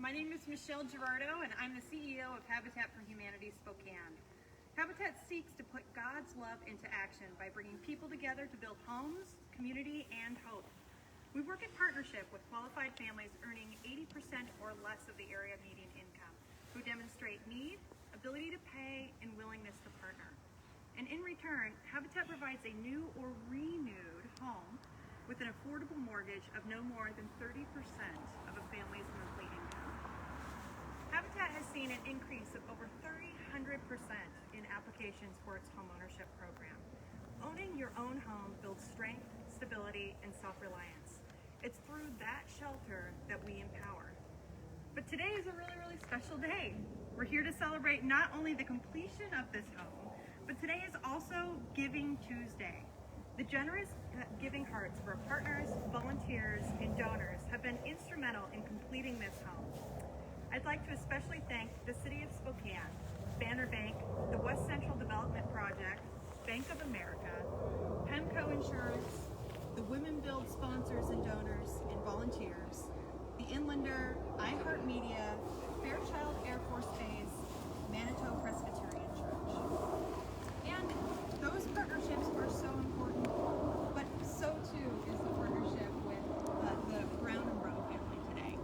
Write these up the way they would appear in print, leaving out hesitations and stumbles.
My name is Michelle Gerardo, and I'm the CEO of Habitat for Humanity Spokane. Habitat seeks to put God's love into action by bringing people together to build homes, community, and hope. We work in partnership with qualified families earning 80% or less of the area median income, who demonstrate need, ability to pay, and willingness to partner. And in return, Habitat provides a new or renewed home with an affordable mortgage of no more than 30% of a family's monthly income. Habitat has seen an increase of over 300% in applications for its homeownership program. Owning your own home builds strength, stability, and self-reliance. It's through that shelter that we empower. But today is a really special day. We're here to celebrate not only the completion of this home, but today is also Giving Tuesday. The generous giving hearts of our partners, volunteers, and donors have been instrumental in completing this home. I'd like to especially thank the City of Spokane, Banner Bank, the West Central Development Project, Bank of America, Pemco Insurance, the Women Build sponsors and donors and volunteers, the Inlander, iHeartMedia, Fairchild Air Force Base, Manito Presbyterian Church. And those partnerships are so important, but so too is the partnership with the Brown and Rowe family today.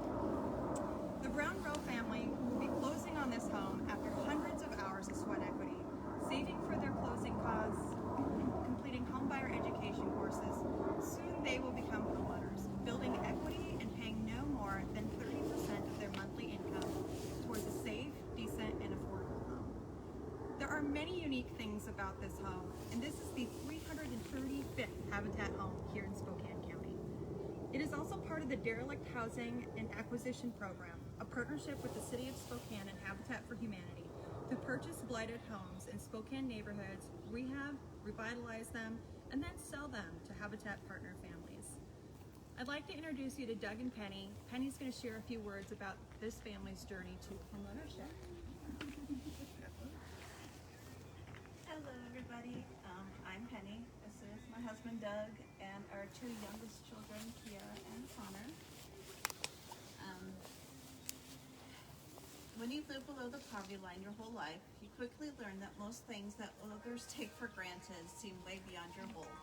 The Brown Rowe family will be closing on this home after hundreds of hours of sweat equity, saving for their closing costs, completing homebuyer education courses. Soon they will become homeowners, building equity and paying no more than 30% of their monthly income towards a safe, decent, and affordable home. There are many unique things about this home, and this is the 335th Habitat home here in Spokane County. It is also part of the Derelict Housing and Acquisition Program, a partnership with the City of Spokane and Habitat for Humanity to purchase blighted homes in Spokane neighborhoods, rehab, revitalize them, and then sell them to Habitat partner families. I'd like to introduce you to Doug and Penny. Penny's going to share a few words about this family's journey to homeownership. Hello everybody, I'm Penny. This is my husband Doug and our two youngest children, Kiara and Connor. When you live below the poverty line your whole life, you quickly learn that most things that others take for granted seem way beyond your hold.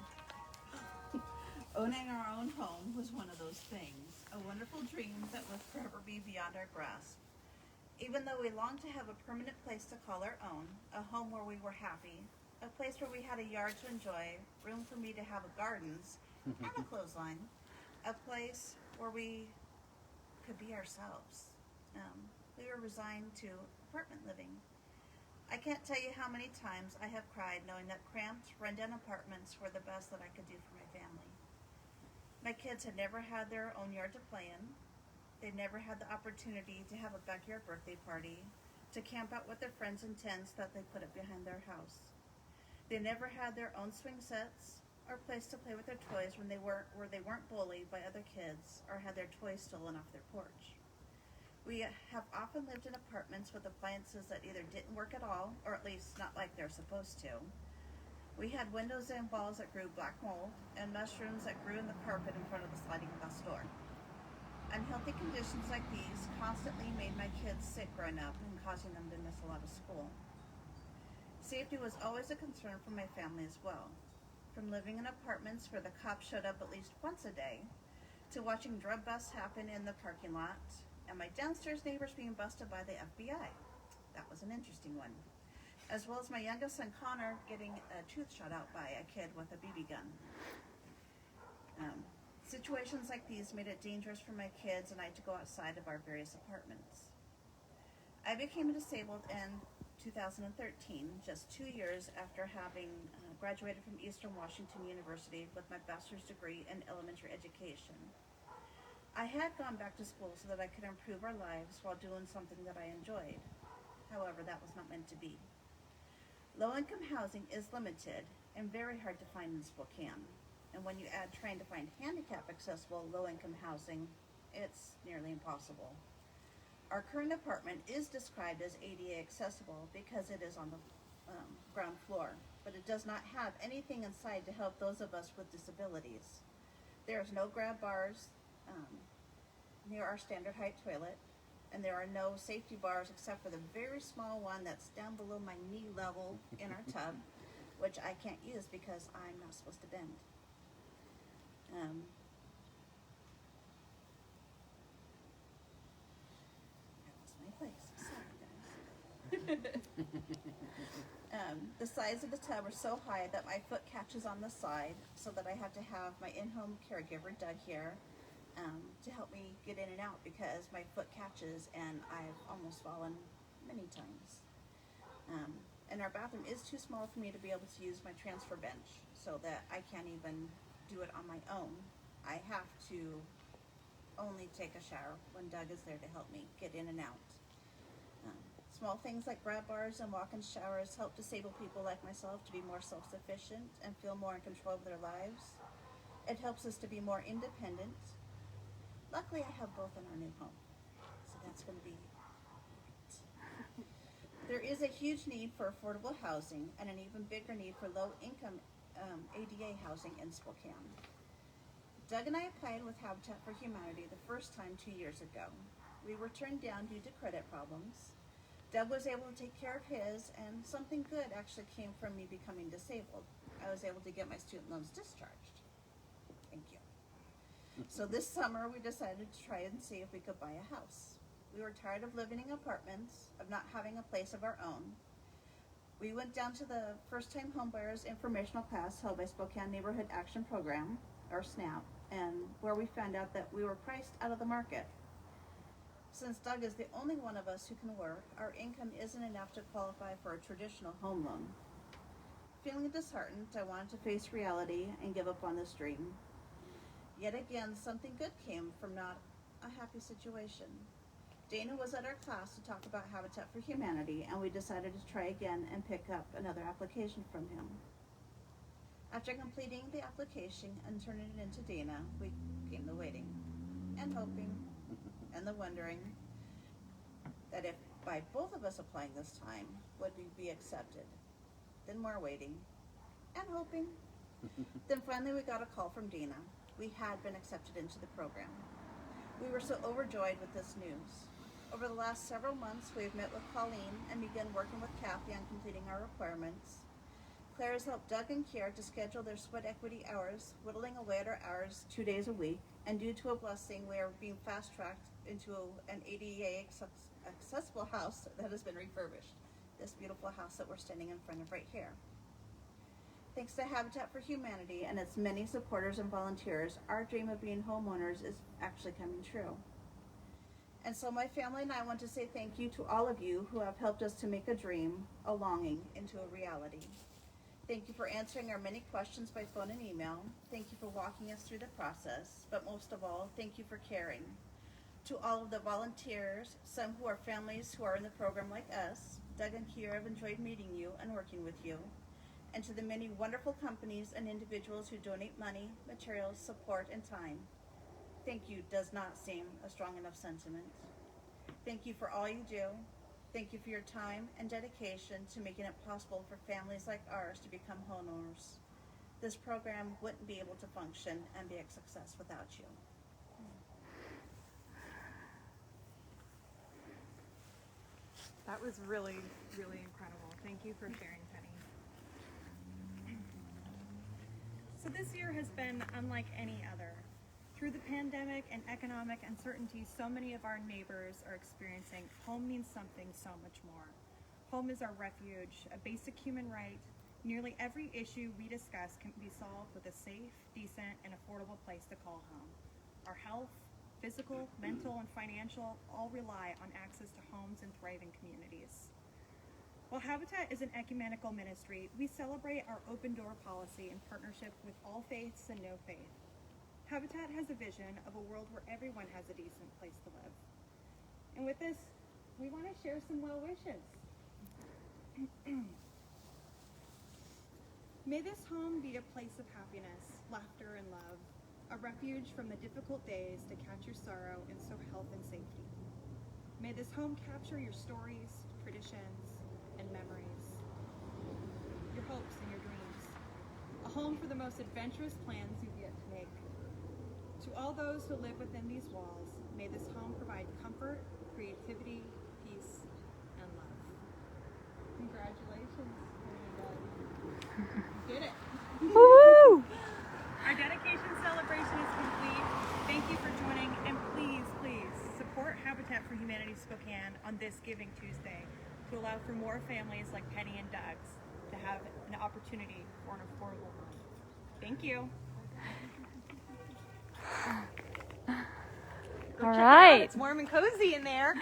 Owning our own home was one of those things, a wonderful dream that will forever be beyond our grasp. Even though we longed to have a permanent place to call our own, a home where we were happy, a place where we had a yard to enjoy, room for me to have gardens and a clothesline, a place where we could be ourselves. We were resigned to apartment living. I can't tell you how many times I have cried knowing that cramped, run-down apartments were the best that I could do for my family. My kids had never had their own yard to play in. They never had the opportunity to have a backyard birthday party, to camp out with their friends in tents that they put up behind their house. They never had their own swing sets or a place to play with their toys where they weren't bullied by other kids or had their toys stolen off their porch. We have often lived in apartments with appliances that either didn't work at all, or at least not like they're supposed to. We had windows and walls that grew black mold and mushrooms that grew in the carpet in front of the sliding glass door. Unhealthy conditions like these constantly made my kids sick growing up and causing them to miss a lot of school. Safety was always a concern for my family as well. From living in apartments where the cops showed up at least once a day, to watching drug busts happen in the parking lot, and my downstairs neighbors being busted by the FBI. That was an interesting one. As well as my youngest son Connor getting a tooth shot out by a kid with a BB gun. Situations like these made it dangerous for my kids and I to go outside of our various apartments. I became disabled in 2013, just 2 years after having graduated from Eastern Washington University with my bachelor's degree in elementary education. I had gone back to school so that I could improve our lives while doing something that I enjoyed. However, that was not meant to be. Low-income housing is limited and very hard to find in Spokane. And when you add trying to find handicap-accessible low-income housing, it's nearly impossible. Our current apartment is described as ADA accessible because it is on the ground floor, but it does not have anything inside to help those of us with disabilities. There is no grab bars near our standard height toilet. and there are no safety bars except for the very small one that's down below my knee level in our tub, which I can't use because I'm not supposed to bend. I lost my place. Sorry, guys. The sides of the tub are so high that my foot catches on the side, so that I have to have my in-home caregiver, Doug, here to help me get in and out because my foot catches and I've almost fallen many times. And our bathroom is too small for me to be able to use my transfer bench, so that I can't even do it on my own. I have to only take a shower when Doug is there to help me get in and out. Small things like grab bars and walk-in showers help disabled people like myself to be more self-sufficient and feel more in control of their lives. It helps us to be more independent. Luckily, I have both in our new home, so that's going to be great. There is a huge need for affordable housing and an even bigger need for low-income ADA housing in Spokane. Doug and I applied with Habitat for Humanity the first time 2 years ago. We were turned down due to credit problems. Doug was able to take care of his, and something good actually came from me becoming disabled. I was able to get my student loans discharged. Thank you. So this summer we decided to try and see if we could buy a house. We were tired of living in apartments, of not having a place of our own. We went down to the first-time homebuyers informational class held by Spokane Neighborhood Action Program, or SNAP, and where we found out that we were priced out of the market. Since Doug is the only one of us who can work, our income isn't enough to qualify for a traditional home loan. Feeling disheartened, I wanted to face reality and give up on this dream. Yet again, something good came from not a happy situation. Dana was at our class to talk about Habitat for Humanity, and we decided to try again and pick up another application from him. After completing the application and turning it into Dana, we came to waiting and hoping and the wondering that if by both of us applying this time, would we be accepted? Then more waiting and hoping. Then finally we got a call from Dana. We had been accepted into the program. We were so overjoyed with this news. Over the last several months, we have met with Colleen and begun working with Kathy on completing our requirements. Claire has helped Doug and Kier to schedule their sweat equity hours, whittling away at our hours 2 days a week, and due to a blessing, we are being fast-tracked into an ADA accessible house that has been refurbished. This beautiful house that we're standing in front of right here. Thanks to Habitat for Humanity and its many supporters and volunteers, our dream of being homeowners is actually coming true. And so my family and I want to say thank you to all of you who have helped us to make a dream, a longing, into a reality. Thank you for answering our many questions by phone and email. Thank you for walking us through the process, but most of all, thank you for caring. To all of the volunteers, some who are families who are in the program like us, Doug and Kier have enjoyed meeting you and working with you. And to the many wonderful companies and individuals who donate money, materials, support, and time. Thank you does not seem a strong enough sentiment. Thank you for all you do. Thank you for your time and dedication to making it possible for families like ours to become homeowners. This program wouldn't be able to function and be a success without you. That was really, really incredible. Thank you for sharing, Penny. So this year has been unlike any other. Through the pandemic and economic uncertainty so many of our neighbors are experiencing, home means something so much more. Home is our refuge, a basic human right. Nearly every issue we discuss can be solved with a safe, decent, and affordable place to call home. Our health, physical, mental, and financial all rely on access to homes and thriving communities. While Habitat is an ecumenical ministry, we celebrate our open door policy in partnership with all faiths and no faith. Habitat has a vision of a world where everyone has a decent place to live. And with this, we want to share some well wishes. May this home be a place of happiness, laughter, and love, a refuge from the difficult days to catch your sorrow and sow health and safety. May this home capture your stories, traditions, and memories, your hopes and your dreams. A home for the most adventurous plans you've yet to make. To all those who live within these walls, may this home provide comfort, creativity, peace, and love. Congratulations. You did it. Woo! Our dedication celebration is complete. Thank you for joining, and please, please support Habitat for Humanity Spokane on this Giving Tuesday to allow for more families like Penny and Doug's to have an opportunity for an affordable home. Thank you. All right. It's warm and cozy in there.